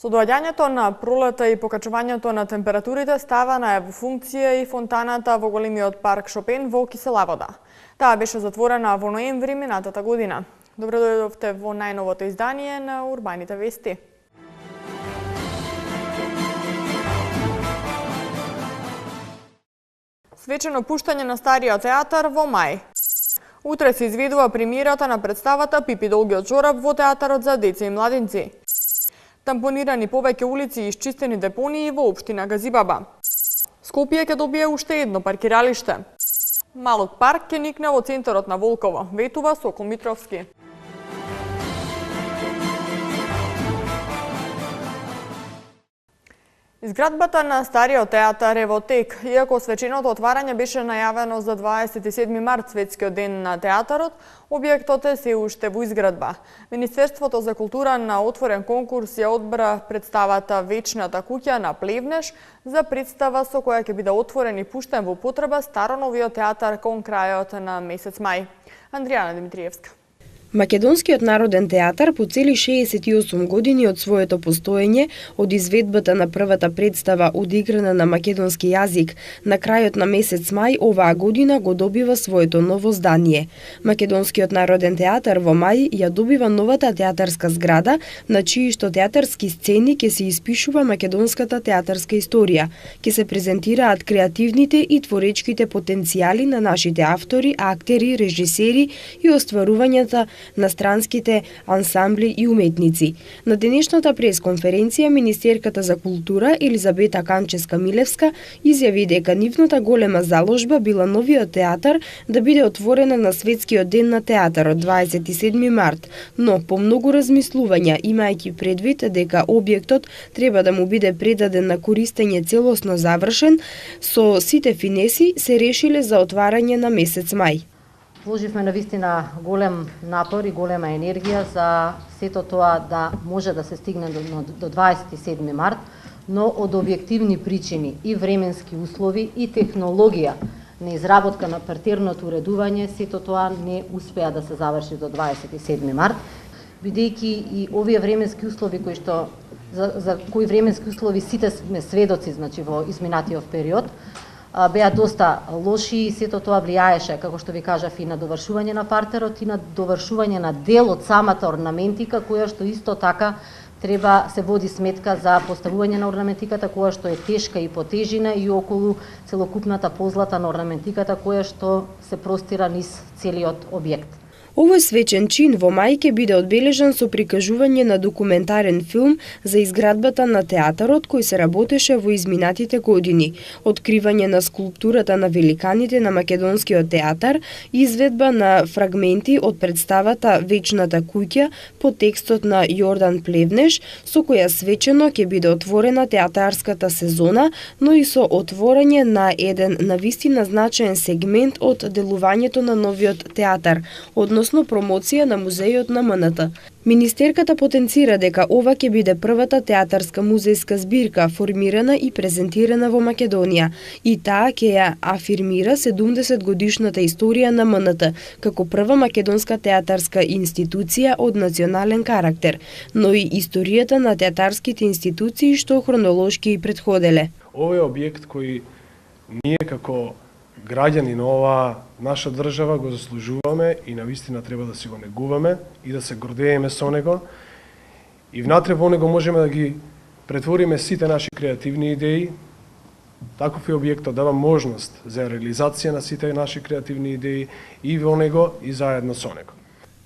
Со доаѓањето на пролета и покачувањето на температурите става во функција и фонтаната во големиот парк Шопен во Кисела вода. Таа беше затворена во ноември минатата година. Добро дојдовте во најновото издание на Урбаните вести. Свечено пуштање на Стариот театар во мај. Утре се изведува премиерата на представата Пипи долгиот чорап во театарот за деца и младинци. Тампонирани повеќе улици и исчистени депонии во општина Газибаба. Скопје ќе добие уште едно паркиралиште. Малок парк ќе никне во центарот на Волково, ветува Сокол Митровски. Изградбата на Стариот театар е во тек, иако свеченото отварање беше најавено за 27 март, светскиот ден на театарот, објектот е се уште во изградба. Министерството за култура на отворен конкурс ја одбра представата Вечната куќа на Плевнеш за представа со која ќе биде отворен и пуштен во употреба Староновиот театар кон крајот на месец мај. Андријана Димитриевска. Македонскиот народен театар по цели 68 години од своето постоење, од изведбата на првата представа одиграна на македонски јазик, на крајот на месец мај оваа година го добива своето ново здание. Македонскиот народен театар во мај ја добива новата театарска зграда, на чии што театарски сцени ќе се испишува македонската театарска историја, ќе се презентираат креативните и творечките потенцијали на нашите автори, актери, режисери и остварувањата на странските ансамбли и уметници. На денешната пресконференција министерката за култура Елизабета Канческа-Милевска изјави дека нивната голема заложба била новиот театар да биде отворена на светскиот ден на театарот 27 март, но по многу размислувања, имајќи предвид дека објектот треба да му биде предаден на користење целосно завршен, со сите финеси се решиле за отварање на месец мај. Вложивме навистина голем напор и голема енергија за сето тоа да може да се стигне до 27 март, но од објективни причини и временски услови и технологија на изработка на партерното уредување, сето тоа не успеа да се заврши до 27 март, бидејќи и овие временски услови кои што за кои временски услови сите сме сведоци, значи во изминатиот период, беа доста лоши и сето тоа влијаеше, како што ви кажав, и на довршување на партерот и на довршување на дел од самата орнаментика, која што исто така треба се води сметка за поставување на орнаментиката, која што е тешка и по тежина и околу целокупната позлата на орнаментиката, која што се простира низ целиот објект. Овој свечен чин во мај ќе биде одбележан со прикажување на документарен филм за изградбата на театарот кој се работеше во изминатите години, откривање на скулптурата на великаните на македонскиот театар, изведба на фрагменти од представата Вечната куќа по текстот на Јордан Плевнеш, со која свечено ќе биде отворена театарската сезона, но и со отворање на еден навистина значаен сегмент од делувањето на новиот театар, односно промоција на музејот на МНТ. Министерката потенцира дека ова ќе биде првата театарска музејска збирка формирана и презентирана во Македонија и таа ќе ја афирмира 70 годишната историја на МНТ како прва македонска театарска институција од национален карактер, но и историјата на театарските институции што хронолошки и претходеле. Овој е објект кој ние како граѓани на оваа наша држава го заслужуваме и навистина треба да си го негуваме и да се гордееме со него. И внатре во него можеме да ги претвориме сите наши креативни идеи. Таков е објектот, дава можност за реализација на сите наши креативни идеи и во него и заедно со него.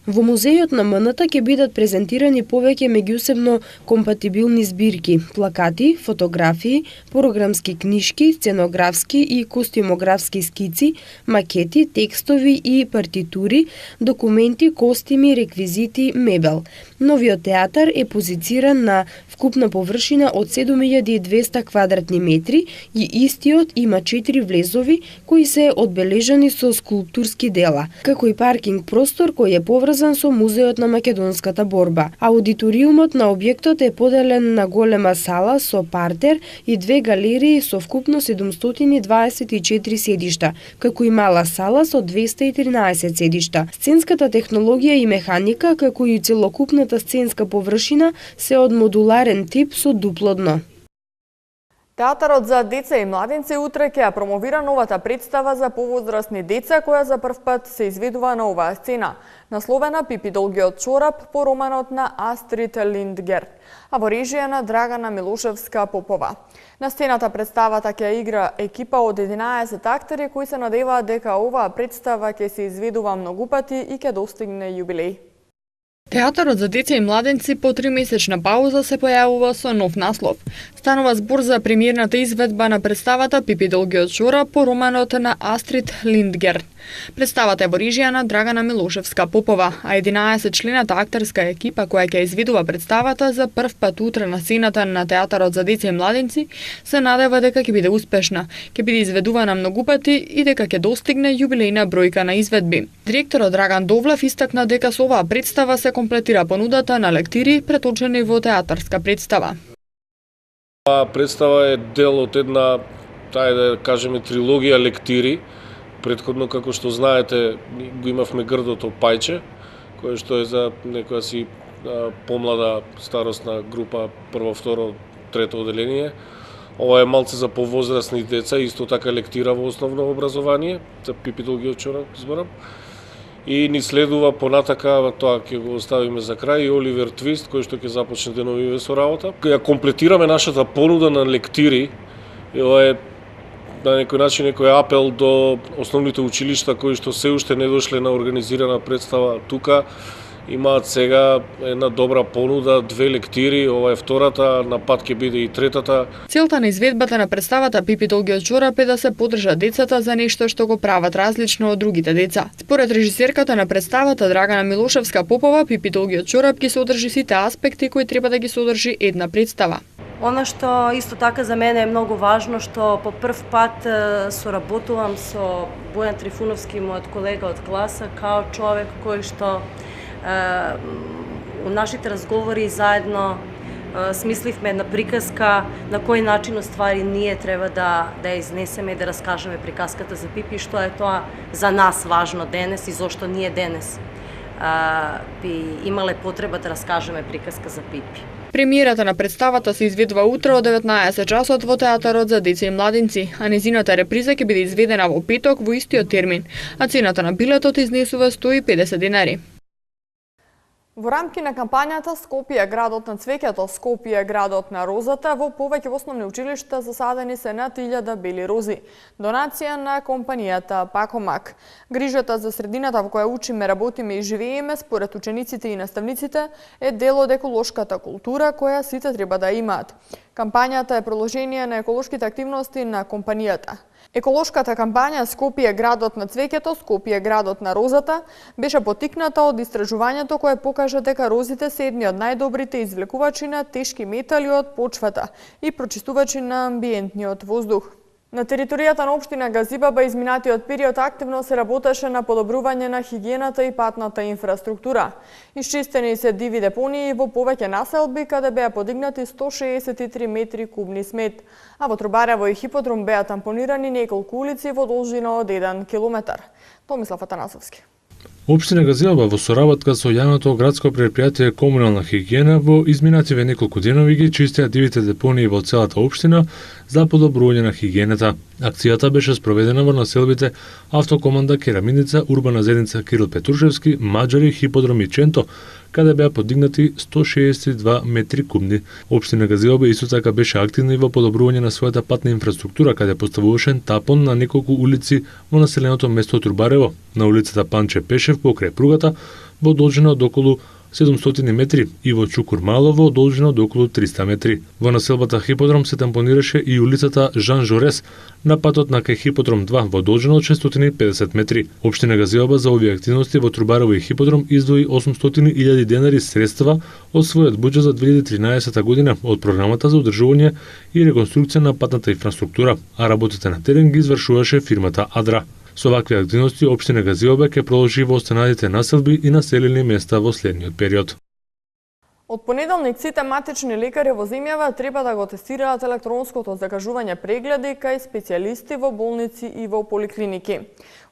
Во музејот на МНТ ќе бидат презентирани повеќе меѓусебно компатибилни збирки, плакати, фотографии, програмски книшки, сценографски и костюмографски скици, макети, текстови и партитури, документи, костими, реквизити, мебел. Новиот театар е позициран на вкупна површина од 7200 квадратни метри и истиот има 4 влезови кои се одбележани со скулптурски дела, како и паркинг простор кој е поврзан поврзан со Музеот на македонската борба. Аудиториумот на објектот е поделен на голема сала со партер и две галерии со вкупно 724 седишта, како и мала сала со 213 седишта. Сценската технологија и механика, како и целокупната сценска површина се од модуларен тип со дупло дно. Театарот за деца и младинци утре ќе ја промовира новата представа за повозрастни деца која за прв пат се изведува на оваа сцена, насловена Пипи долгиот чорап по романот на Астрид Линдгрен, а во режија на Драгана Милошевска-Попова. На сцената представата ќе игра екипа од 11 актери кои се надеваат дека оваа представа ќе се изведува многу пати и ќе достигне јубилеј. Театарот за деца и младенци по 3-месечна пауза се појавува со нов наслов. Станува збор за премиерната изведба на представата Пипи долгиот чорап по романот на Астрид Линдгрен. Представата е во режија на Драгана Милошевска-Попова, а 11-члената актерска екипа која ќе изведува представата за прв пат утре на сцената на Театарот за деца и младенци се надева дека ќе биде успешна, ќе биде изведувана многу пати и дека ќе достигне јубилејна бројка на изведби. Директорот Драган Довлев истакна дека со оваа представа се комплетира понудата на лектири преточени во театарска представа. Оваа представа е дел од една, да кажеме, трилогија лектири. Претходно, како што знаете, го имавме Грдото пајче, кое што е за некоја си помлада старосна група, прво, второ, трето оделение. Ова е малце за повозрастни деца, исто така лектира во основно образование, за Пипи долгиот чорап, зборам. И ни следува понатака, тоа ќе го оставиме за крај, и Оливер Твист, кој што ќе започне деновиве со работа. Ја комплетираме нашата понуда на лектири, и ова е на некој начин некој апел до основните училишта кои што се уште не дошле на организирана представа тука. Имаат сега една добра понуда, 2 лектири, ова е втората, на пат ќе биде и третата. Целта на изведбата на представата Пипи долгиот чорап е да се поддржат децата за нешто што го прават различно од другите деца. Според режисерката на представата Драгана Милошевска-Попова, Пипи долгиот чорап ќе содржи сите аспекти кои треба да ги содржи една представа. Она што исто така за мене е многу важно, што по прв пат соработувам со Бојан Трифуновски, мојот колега од класа, као човек кој што у нашите разговори заедно смисливме една приказка на кој начин уствари ние треба да ја изнесеме и да раскажеме приказката за Пипи, што е тоа за нас важно денес и зошто ние денес би имале потреба да раскажеме приказка за Пипи. Премиерата на представата се изведува утре од 19 часот во Театарот за деца и младинци, а незината реприза ќе биде изведена во петок во истиот термин, а цената на билетот изнесува 150 денари. Во рамки на кампањата Скопје градот на цвеќето, Скопје градот на розата, во повеќе основни училишта засадени се над 1000 бели рози. Донација на компанијата Пакомак. Грижата за средината во која учиме, работиме и живееме, според учениците и наставниците, е дел од еколошката култура која сите треба да имаат. Кампањата е продолжение на еколошките активности на компанијата. Еколошката кампања Скопје градот на цвеќето, Скопје градот на розата беше поттикната од истражувањето кое покажа дека розите се едни од најдобрите извлекувачи на тешки метали од почвата и прочистувачи на амбиентниот воздух. На територијата на општина Газибаба изминатиот период активно се работеше на подобрување на хигиената и патната инфраструктура. Исчистени се диви депонии во повеќе населби каде беа подигнати 163 метри кубни смет, а во Трубарево и Хиподром беа тампонирани неколку улици во должина од 1 километар. Томислав Атанасовски. Општина Газилба во соработка со јавното градско предпријатие Комунална хигиена во изминативе неколку денови ги чистеа дивите депонии во целата општина за подобрување на хигиената. Акцијата беше спроведена во населбите Автокоманда Кераминица, Урбана заедница Кирил Петрушевски, Маџари, Хиподром и Ченто, каде беа подигнати 162 метри кубни. Општина Газилба исто така беше активна и во подобрување на својата патна инфраструктура, каде поставуваше тапон на неколку улици во населеното место Трубарево, на улицата Панче Пешев покрај пругата во должина од околу 700 метри и во Чукур Мало во должина од околу 300 метри. Во населбата Хиподром се тампонираше и улицата Жан Жорес на патот на кај Хиподром 2 во должина од 650 метри. Општина Газилба за овие активности во Трубарево и Хиподром издвои 800.000 денари средства од својот буџет за 2013 година од програмата за одржување и реконструкција на патната инфраструктура, а работите на терен ги извршуваше фирмата Адра. Со вакви активности општина Газиобек ќе продолжи во останатите населби и населени места во следниот период. Од понеделник сите матични лекари во земјава треба да го тестираат електронското закажување прегледи кај специјалисти во болници и во поликлиники.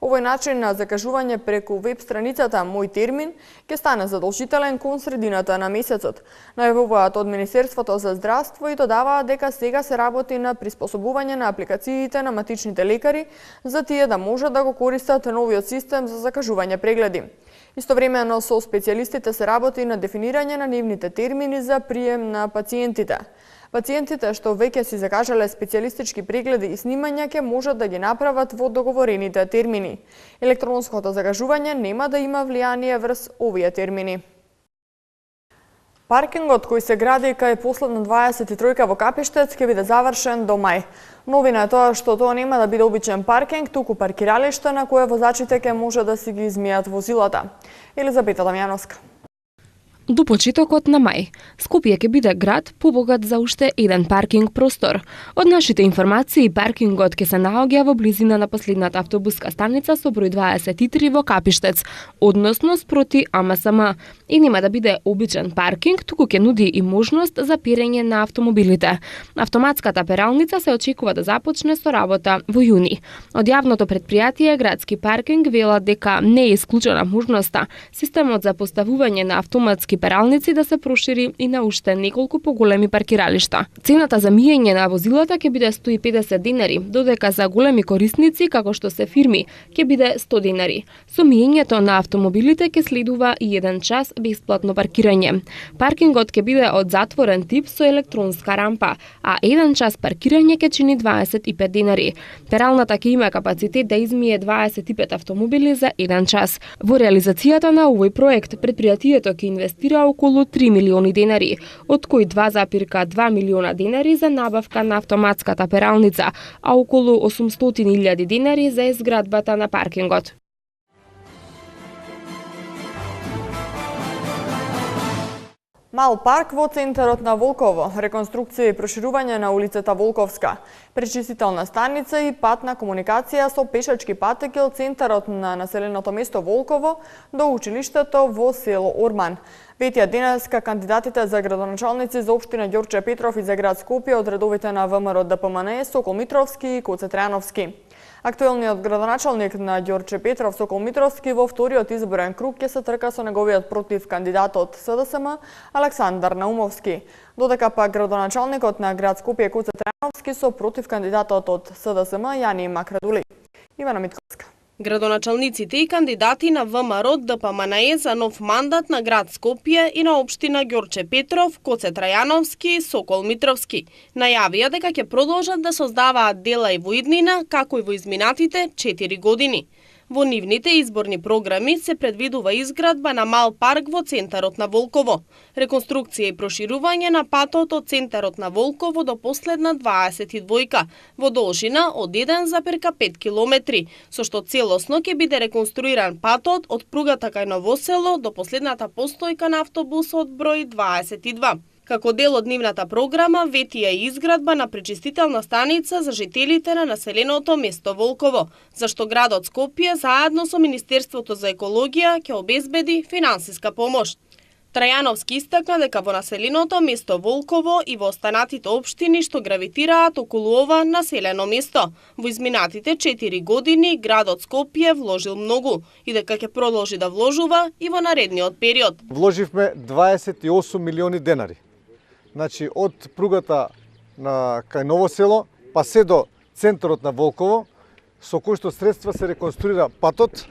Овој начин на закажување преку веб страницата Мој термин ќе стане задолжителен кон средината на месецот. Најавуваат од Министерството за здравство и додаваат дека сега се работи на приспособување на апликациите на матичните лекари за тие да можат да го користат новиот систем за закажување прегледи. Истовремено со специјалистите се работи на дефинирање на нивните термини за прием на пациентите. Пациентите што веќе си закажале специјалистички прегледи и снимања ќе можат да ги направат во договорените термини. Електронското закажување нема да има влијание врз овие термини. Паркингот кој се гради кај последна 23 во Капиштец ќе биде завршен до мај. Новина е тоа што тоа нема да биде обичен паркинг, туку паркиралиште на кое возачите ќе може да си ги измијат возилата. Елизабета Дамјановска. До почетокот на мај, Скопје ќе биде град побогат за уште еден паркинг простор. Од нашите информации, паркингот ќе се наоѓа во близина на последната автобуска станица со број 23 во Капиштец, односно спроти АМСМ. И нема да биде обичен паркинг, туку ќе нуди и можност за перење на автомобилите. Автоматската пералница се очекува да започне со работа во јуни. Од јавното предпријатие Градски паркинг велат дека не е исклучена можноста системот за поставување на автоматски пералници да се прошири и на уште неколку поголеми паркиралишта. Цената за миење на возилата ќе биде 150 денари, додека за големи корисници, како што се фирми, ќе биде 100 денари. Со миењето на автомобилите ќе следува и 1 час бесплатно паркирање. Паркингот ќе биде од затворен тип со електронска рампа, а 1 час паркирање ќе чини 25 денари. Пералната ќе има капацитет да измие 25 автомобили за 1 час. Во реализацијата на овој проект, предпријатието ќе инвестира околу 3 милиони денари, од кои 2,2 милиона денари за набавка на автоматската пералница, а околу 800.000 денари за изградбата на паркингот. Мал парк во центарот на Волково, реконструкција и проширување на улицата Волковска, пречистителна станица и патна комуникација со пешачки патеки од центарот на населеното место Волково до училиштето во село Орман. Ветија денеска кандидатите за градоначалници за општина Ѓорче Петров и за град Скопје од редовите на ВМРО ДПМН Сокол Митровски и Коце Трајановски. Актуелниот градоначалник на Ѓорче Петров Сокол Митровски во вториот изборен круг ќе се трка со неговиот против кандидат од СДСМ Александар Наумовски, додека пак градоначалникот на град Скопје Коце Трајановски со против кандидатот од СДСМ Јани Макрадули. Ивана Митковска. Градоначалниците и кандидати на ВМРО ДПМНЕ за нов мандат на град Скопје и на општина Ѓорче Петров, Коце Трајановски и Сокол Митровски најавија дека ќе продолжат да создаваат дела и во иднина, како и во изминатите 4 години. Во нивните изборни програми се предвидува изградба на мал парк во центарот на Волково, реконструкција и проширување на патот од центарот на Волково до последна 22 во должина од 1,5 километри, со што целосно ќе биде реконструиран патот од пругата кај Новосело до последната постојка на автобусот број 22. Како дел од нивната програма, ветија и изградба на пречистителна станица за жителите на населеното место Волково, зашто градот Скопје заедно со Министерството за екологија ќе обезбеди финансиска помош. Трајановски истакна дека во населеното место Волково и во останатите општини што гравитираат околу ова населено место, во изминатите 4 години градот Скопје вложил многу и дека ќе продолжи да вложува и во наредниот период. Вложивме 28 милиони денари. Значи, од пругата на кај Новосело, па се до центарот на Волково, со кои што средства се реконструира патот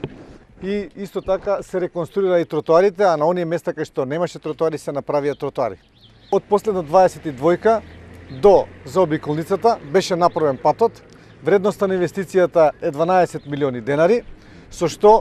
и исто така се реконструира и тротоарите, а на оние места кај што немаше тротоари се направија тротоари. Од последна 22 до заобиколницата беше направен патот, вредноста на инвестицијата е 12 милиони денари, со што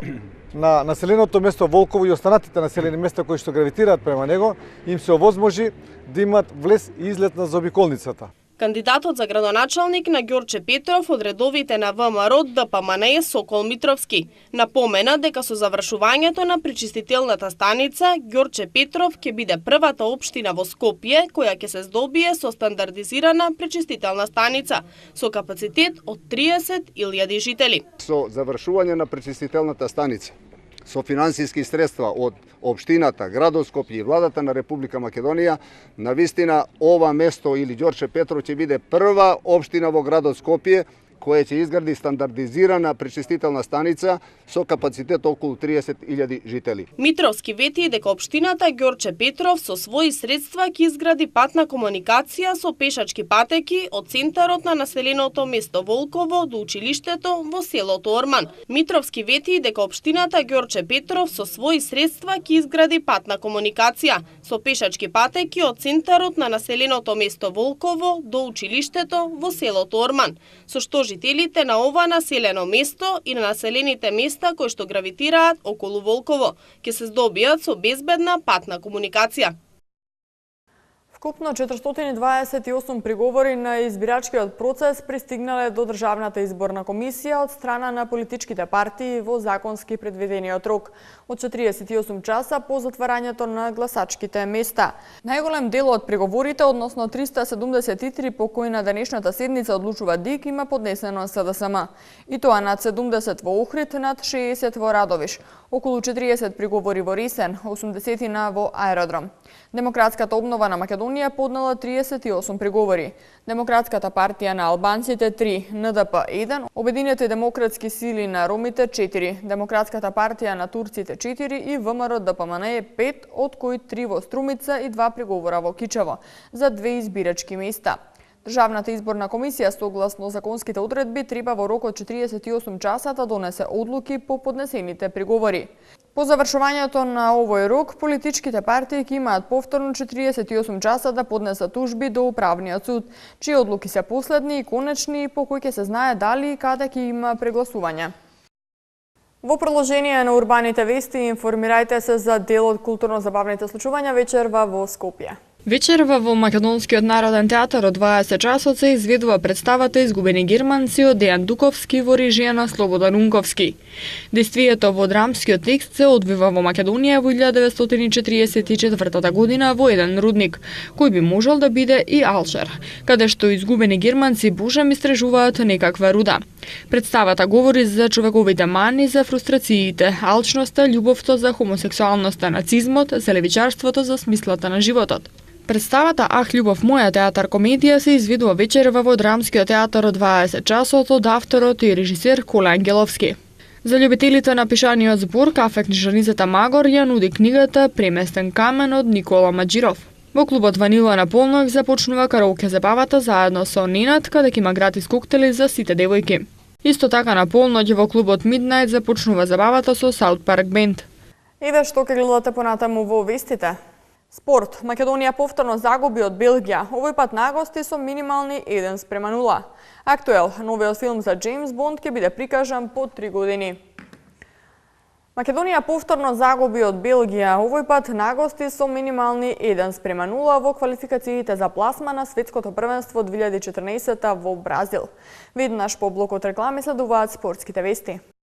на населеното место Волково и останатите населени места кои што гравитираат према него, им се овозможи да имат влез и излет на заобиколницата. Кандидатот за градоначалник на Ѓорче Петров од редовите на ВМРО ДПМНЕ Сокол Митровски напомена дека со завршувањето на пречистителната станица Ѓорче Петров ќе биде првата општина во Скопје која ќе се здобие со стандардизирана пречистителна станица со капацитет од 30.000 жители. Со завршување на пречистителната станица со финансиски средства од општината, градот Скопје и владата на Република Македонија, навистина ова место или Ѓорче Петров ќе биде прва општина во градот Скопје која ќе изгради стандардизирана пречистителна станица со капацитет околу 30.000 жители. Митровски вети дека општината Ѓорче Петров со своји средства ќе изгради патна комуникација со пешачки патеки од центарот на населеното место Волково до училиштето во селото Орман. Митровски вети дека општината Ѓорче Петров со своји средства ќе изгради патна комуникација со пешачки патеки од центарот на населеното место Волково до училиштето во селото Орман, со што жителите на ова населено место и на населените места кои што гравитираат околу Волково ќе се здобиат со безбедна патна комуникација. Вкупно 428 приговори на избирачкиот процес пристигнале до Државната изборна комисија од страна на политичките партии во законски предвидениот рок од 48 часа по затварањето на гласачките места. Најголем дел од приговорите, односно 373 по кои на денешната седница одлучува ДИК, има поднесено СДСМ. И тоа над 70 во Охрид, над 60 во Радовиш, околу 40 приговори во Ресен, 80 во Аеродром. Демократската обнова на Македонија поднела 38 приговори. Демократската партија на албанците 3, НДП 1, Обединените демократски сили на ромите 4, Демократската партија на турците 4 и ВМРО ДПМНЕ 5, од кои 3 во Струмица и 2 приговора во Кичево за 2 избирачки места. Државната изборна комисија согласно законските одредби треба во рок од 48 часа да донесе одлуки по поднесените приговори. По завршувањето на овој рок, политичките партии ќе имаат повторно 48 часа да поднесат тужби до управниот суд, чии одлуки се последни и конечни, по кои ќе се знае дали и каде ќе има прегласување. Во продолжение на урбаните вести, информирајте се за дел од културно-забавните случувања вечерва во Скопје. Вечерва во Македонскиот народен театар од 20 часот се изведува представата Изгубени германци од Дејан Дуковски во режија на Слободан Унковски. Действието во драмскиот текст се одвива во Македонија во 1944 година во еден рудник, кој би можел да биде и Алшер, каде што изгубени германци божем истражуваат некаква руда. Представата говори за човековите мани, за фрустрациите, алчноста, љубовта за хомосексуалноста, нацизмот, за левичарството, за смислата на животот. Представата Ах, љубов моја театар комедија се изведува вечерва во драмскиот театар од 20 часот од авторот и режисер Коле Ангеловски. За љубителите на пишаниот збор, Кафе книжарницата Магор ја нуди книгата Преместен камен од Никола Маџиров. Во клубот Ванила на полнок започнува караоке забавата заедно со Нинат, каде ќе има гратис коктели за сите девојки. Исто така на полноќ во клубот Midnight започнува забавата со South Park Band. Еве што ќе гледате понатаму во вестите. Спорт. Македонија повторно загуби од Белгија, овој пат на гости со минимални 1:0. Актуел, новиот филм за Джеймс Бонд ќе биде прикажан по 3 години. Македонија повторно загуби од Белгија, овој пат на гости со минимални 1:0 во квалификациите за пласма на светското првенство 2014 во Бразил. Веднаш по блокот реклами следуваат спортските вести.